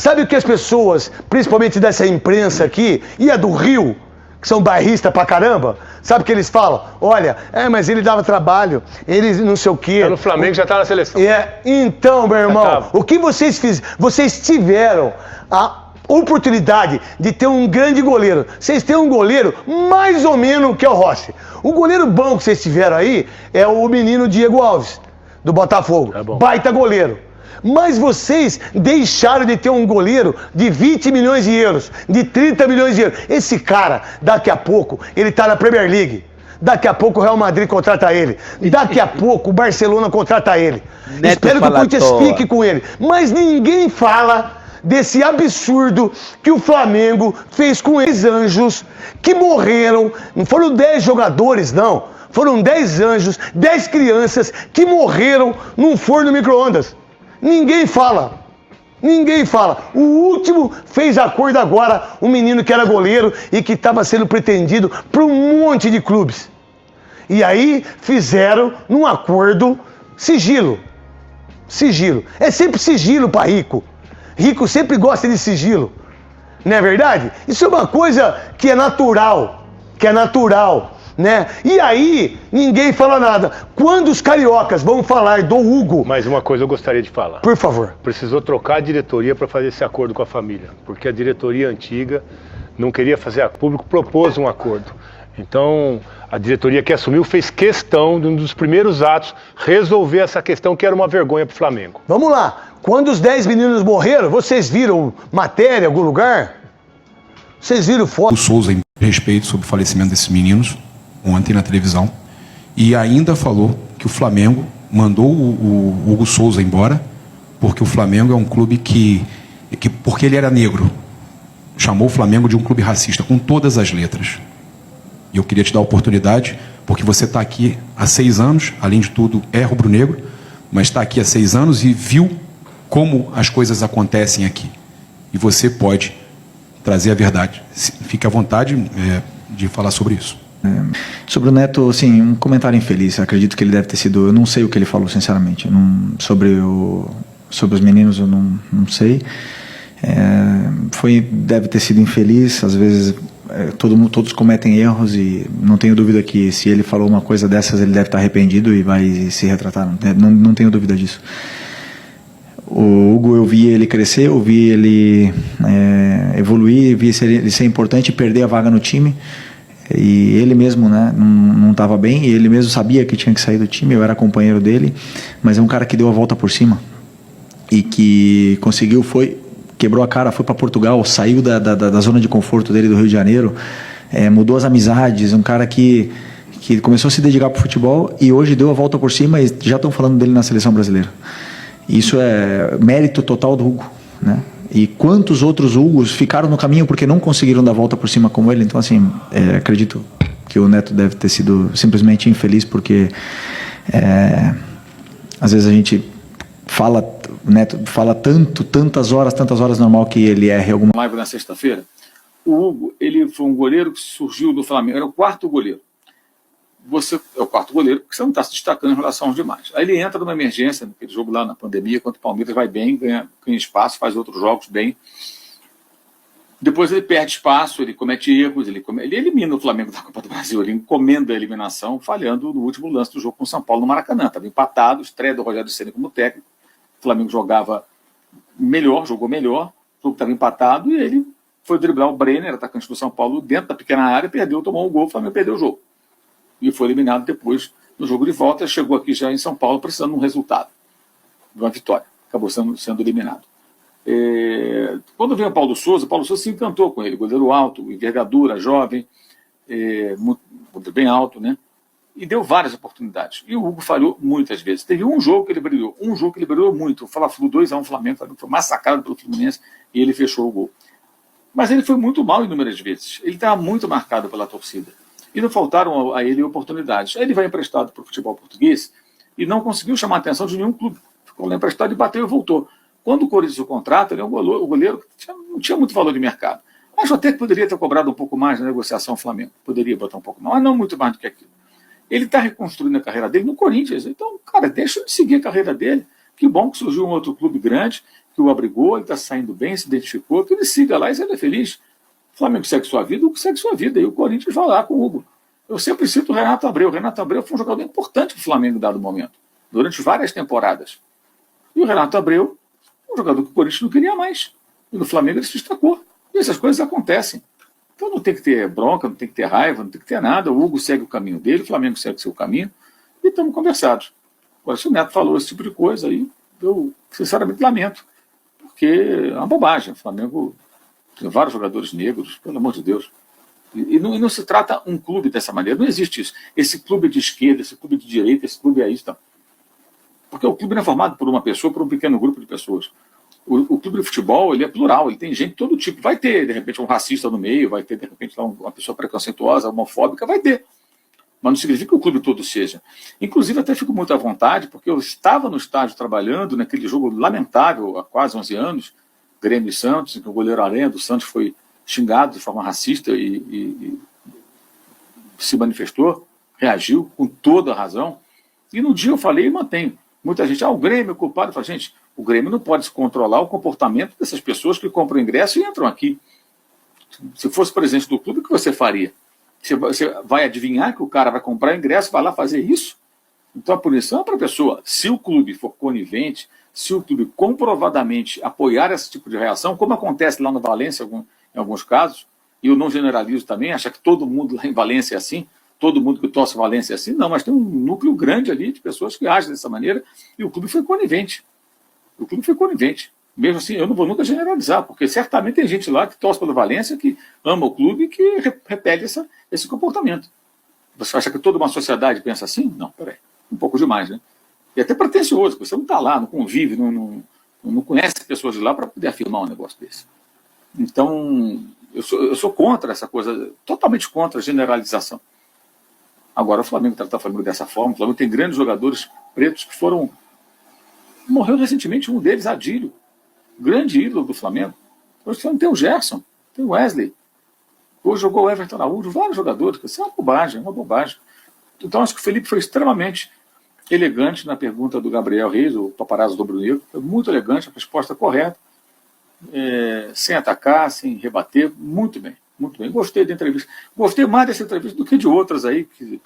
Sabe o que as pessoas, principalmente dessa imprensa aqui, e a do Rio, que são bairristas pra caramba, sabe o que eles falam? Olha, mas ele dava trabalho, ele não sei o quê. Tá no Flamengo, já tá na seleção. Então, meu irmão, o que vocês fizeram? Vocês tiveram a oportunidade de ter um grande goleiro. Vocês têm um goleiro mais ou menos que é o Rossi. O goleiro bom que vocês tiveram aí é o menino Diego Alves, do Botafogo. Baita goleiro. Mas vocês deixaram de ter um goleiro de 20 milhões de euros, de 30 milhões de euros. Esse cara, daqui a pouco, ele tá na Premier League. Daqui a pouco o Real Madrid contrata ele. Daqui a pouco o Barcelona contrata ele. Espero que o Corinthians fique com ele. Mas ninguém fala desse absurdo que o Flamengo fez com esses anjos que morreram. Não foram 10 jogadores, não. Foram 10 anjos, 10 crianças que morreram num forno micro-ondas. Ninguém fala. Ninguém fala. O último fez acordo agora, um menino que era goleiro e que estava sendo pretendido por um monte de clubes. E aí fizeram num acordo sigilo. Sigilo. É sempre sigilo para rico. Rico sempre gosta de sigilo. Não é verdade? Isso é uma coisa que é natural. Né? E aí, ninguém fala nada. Quando os cariocas vão falar do Hugo... Mas uma coisa eu gostaria de falar. Por favor. Precisou trocar a diretoria para fazer esse acordo com a família. Porque a diretoria antiga não queria fazer a público, propôs um acordo. Então, a diretoria que assumiu fez questão, de um dos primeiros atos, resolver essa questão que era uma vergonha para o Flamengo. Vamos lá. Quando os 10 meninos morreram, vocês viram matéria em algum lugar? Vocês viram foto? O Souza, em respeito sobre o falecimento desses meninos, ontem na televisão, e ainda falou que o Flamengo mandou o Hugo Souza embora porque o Flamengo é um clube porque ele era negro. Chamou o Flamengo de um clube racista, com todas as letras. E eu queria te dar a oportunidade, porque você está aqui há 6 anos, além de tudo é rubro-negro, mas está aqui há 6 anos e viu como as coisas acontecem aqui. E você pode trazer a verdade. Fique à vontade de falar sobre isso. Sobre o Neto, assim, um comentário infeliz. Eu acredito que ele deve ter sido... Eu não sei o que ele falou, sinceramente. Sobre os meninos, eu não sei. Deve ter sido infeliz. Às vezes, todos cometem erros e não tenho dúvida que se ele falou uma coisa dessas, ele deve estar arrependido e vai se retratar. Não tenho dúvida disso. O Hugo, eu vi ele crescer, eu vi ele evoluir, vi ele ser importante e perder a vaga no time. E ele mesmo, né, não estava bem, e ele mesmo sabia que tinha que sair do time, eu era companheiro dele, mas é um cara que deu a volta por cima e que conseguiu, quebrou a cara, foi para Portugal, saiu da zona de conforto dele do Rio de Janeiro, mudou as amizades, um cara que começou a se dedicar para o futebol e hoje deu a volta por cima e já estão falando dele na seleção brasileira. Isso é mérito total do Hugo, né? E quantos outros Hugos ficaram no caminho porque não conseguiram dar a volta por cima como ele. Então, assim, acredito que o Neto deve ter sido simplesmente infeliz porque às vezes a gente o Neto fala tantas horas normal que ele erre alguma... Live na sexta-feira, o Hugo, ele foi um goleiro que surgiu do Flamengo, era o quarto goleiro. Você é o quarto goleiro porque você não está se destacando em relação aos demais. Aí ele entra numa emergência, naquele jogo lá na pandemia, quando o Palmeiras vai bem, ganha espaço, faz outros jogos bem. Depois ele perde espaço, ele comete erros, ele elimina o Flamengo da Copa do Brasil, ele encomenda a eliminação, falhando no último lance do jogo com o São Paulo no Maracanã. Estava empatado, estreia do Rogério Ceni como técnico, o Flamengo jogava melhor, jogou melhor, o jogo estava empatado e ele foi driblar o Brenner, atacante do São Paulo, dentro da pequena área, perdeu, tomou um gol, o Flamengo perdeu o jogo. E foi eliminado depois no jogo de volta, chegou aqui já em São Paulo precisando de um resultado, de uma vitória, acabou sendo eliminado. Quando veio o Paulo Souza se encantou com ele, goleiro alto, envergadura, jovem, bem alto, né? E deu várias oportunidades. E o Hugo falhou muitas vezes. Teve um jogo que ele brilhou muito, o Fla-Flu 2-1 Flamengo, foi massacrado pelo Fluminense e ele fechou o gol. Mas ele foi muito mal inúmeras vezes, ele estava muito marcado pela torcida. E não faltaram a ele oportunidades. Ele vai emprestado para o futebol português e não conseguiu chamar a atenção de nenhum clube. Ficou lá emprestado e bateu e voltou. Quando o Corinthians o contrata, ele é um goleiro que não tinha muito valor de mercado. Acho até que poderia ter cobrado um pouco mais na negociação Flamengo. Poderia botar um pouco mais, mas não muito mais do que aquilo. Ele está reconstruindo a carreira dele no Corinthians. Então, cara, deixa ele seguir a carreira dele. Que bom que surgiu um outro clube grande que o abrigou, ele está saindo bem, se identificou, que ele siga lá e seja feliz. O Flamengo segue sua vida, o Hugo segue sua vida, e o Corinthians vai lá com o Hugo. Eu sempre cito o Renato Abreu. O Renato Abreu foi um jogador importante para o Flamengo em dado momento, durante várias temporadas. E o Renato Abreu, um jogador que o Corinthians não queria mais. E no Flamengo ele se destacou. E essas coisas acontecem. Então não tem que ter bronca, não tem que ter raiva, não tem que ter nada. O Hugo segue o caminho dele, o Flamengo segue o seu caminho, e estamos conversados. Agora, se o Neto falou esse tipo de coisa, aí eu sinceramente lamento, porque é uma bobagem. O Flamengo tem vários jogadores negros, pelo amor de Deus. E não se trata um clube dessa maneira, não existe isso. Esse clube de esquerda, esse clube de direita, esse clube é isso. Tá? Porque o clube não é formado por uma pessoa, por um pequeno grupo de pessoas. O clube de futebol, ele é plural, ele tem gente de todo tipo. Vai ter, de repente, um racista no meio, vai ter, de repente, uma pessoa preconceituosa, homofóbica, vai ter. Mas não significa que o clube todo seja. Inclusive, até fico muito à vontade, porque eu estava no estádio trabalhando naquele jogo lamentável há quase 11 anos, Grêmio e Santos, em que o goleiro Aranha do Santos foi xingado de forma racista e se manifestou, reagiu com toda a razão. E no dia eu falei e mantenho. Muita gente, o Grêmio é culpado. Eu falo, gente, o Grêmio não pode se controlar o comportamento dessas pessoas que compram ingresso e entram aqui. Se fosse presidente do clube, o que você faria? Você vai adivinhar que o cara vai comprar ingresso, vai lá fazer isso? Então a punição é para a pessoa. Se o clube for conivente, se o clube comprovadamente apoiar esse tipo de reação, como acontece lá no Valência em alguns casos, e eu não generalizo também, achar que todo mundo lá em Valência é assim, todo mundo que torce Valência é assim, não, mas tem um núcleo grande ali de pessoas que agem dessa maneira, e o clube foi conivente. O clube foi conivente. Mesmo assim, eu não vou nunca generalizar, porque certamente tem gente lá que torce pelo Valência, que ama o clube e que repele esse comportamento. Você acha que toda uma sociedade pensa assim? Não, peraí, um pouco demais, né? E até pretencioso, porque você não está lá, não convive, não conhece pessoas de lá para poder afirmar um negócio desse. Então, eu sou contra essa coisa, totalmente contra a generalização. Agora, o Flamengo tratar o Flamengo dessa forma, o Flamengo tem grandes jogadores pretos que foram... Morreu recentemente um deles, Adílio, grande ídolo do Flamengo. Hoje tem o Gerson, tem o Wesley. Hoje jogou o Everton Araújo, vários jogadores. Isso é uma bobagem, é uma bobagem. Então, acho que o Felipe foi extremamente elegante na pergunta do Gabriel Reis, o paparazzo do Brunegro. Foi muito elegante, a resposta correta, sem atacar, sem rebater. Muito bem, muito bem. Gostei da entrevista. Gostei mais dessa entrevista do que de outras aí, que